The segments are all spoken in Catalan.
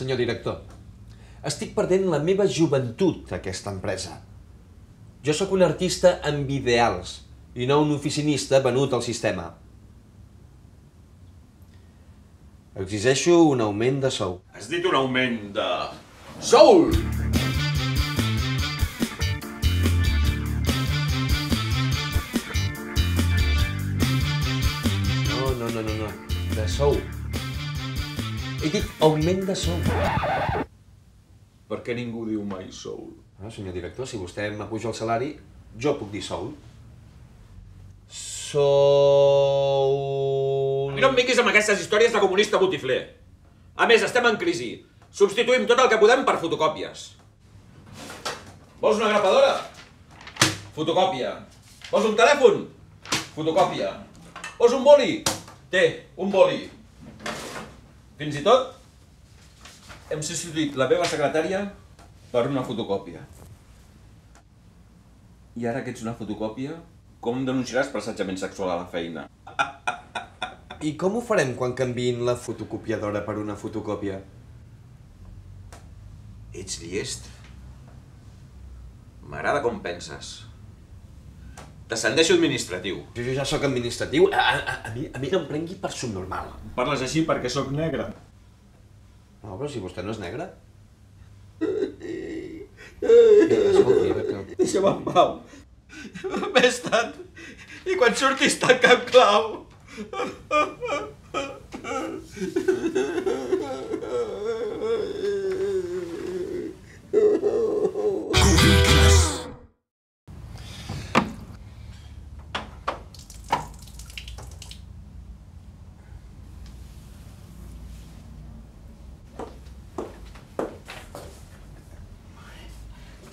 Senyor director, estic perdent la meva joventut a aquesta empresa. Jo sóc un artista amb ideals i no un oficinista venut al sistema. Exigeixo un augment de sou. Has dit un augment de... sou! No, de sou. He dit augment de sou. Per què ningú diu mai sou? Senyor director, si vostè m'apuja el salari, jo puc dir sou. Sou... A mi no em miquis amb aquestes històries de comunista botifler. A més, estem en crisi. Substituïm tot el que podem per fotocòpies. Vols una grapadora? Fotocòpia. Vols un telèfon? Fotocòpia. Vols un boli? Té, un boli. Fins i tot, hem substituït la meva secretària per una fotocòpia. I ara que ets una fotocòpia, com em denunciaràs per assetjament sexual a la feina? I com ho farem quan canviïn la fotocopiadora per una fotocòpia? Ets llest. M'agrada com penses. T'ascendeixo administratiu. Jo ja sóc administratiu. A mi no em prengui per subnormal. Parles així perquè sóc negre. No, però si vostè no és negre. Deixa'm en pau. Més tant. I quan surtis tanca en clau.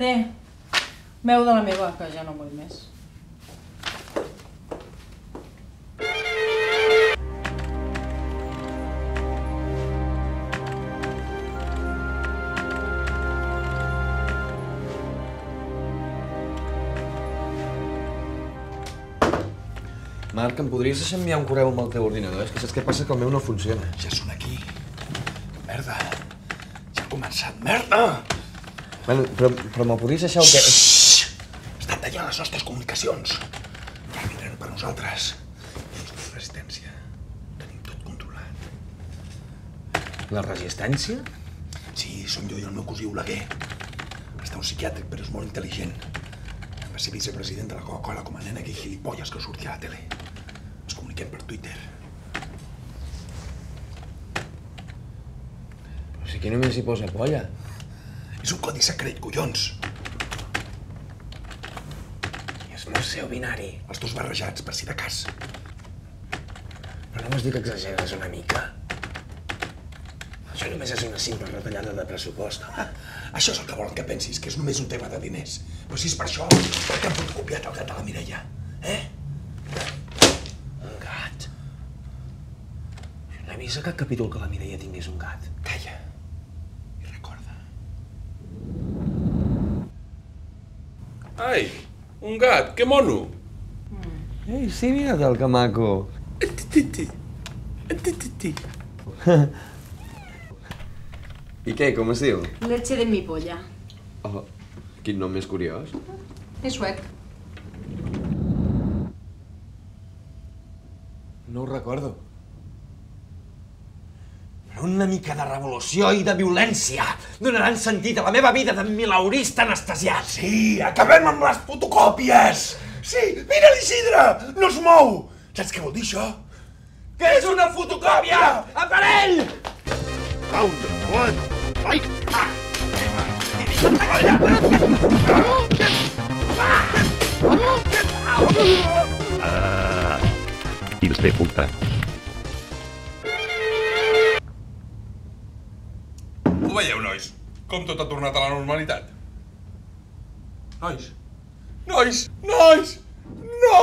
Té, beu de la meva, que ja no vull més. Marc, em podries deixar enviar un correu amb el teu ordinador? És que saps què passa? Que el meu no funciona. Ja són aquí. Merda. Ja ha començat. Merda! Bueno, però me'l podries deixar o què? Estan tallant les nostres comunicacions. Ja vindran per nosaltres. Resistència. Tenim tot controlat. La resistència? Sí, som jo i el meu cosí Oleguer. Està un psiquiàtric, però és molt intel·ligent. Va ser vicepresident de la Coca-Cola com a nena aquell gilipolles que sortia a la tele. Ens comuniquem per Twitter. Però si aquí només hi posa polla. És un codi secret, collons. I és Morse o binari. Els dos barrejats, per si de cas. Però no vols dir que exageres una mica? Això només és una simple retallada de pressupost. Això és el que volen que pensis, que és només un tema de diners. Però si és per això, per què han fotocopiat el gat de la Mireia? Un gat? No he vist a cap capítol que la Mireia tingués un gat. Calla. I recorda. Ai, un gat, que mono! Ei, sí, mira't que maco. I què, com es diu? Leche de mi polla. Oh, quin nom més curiós. És suec. No ho recordo. Però una mica de revolució i de violència donaran sentit a la meva vida de milaurista anestesiat. Sí, acabem amb les fotocòpies! Sí, mira l'Isidre! No es mou! Saps què vol dir això? Que és una fotocòpia! Aparell! Round one, fight! Fills de puta. Ho veieu, nois? Com tot ha tornat a la normalitat? Nois? Nois! Nois! No!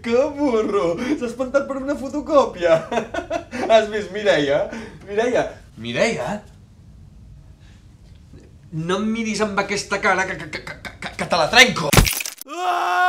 Que burro! S'ha espantat per una fotocòpia! Has vist Mireia? Mireia! Mireia? No em miris amb aquesta cara que te la trenco! Ah!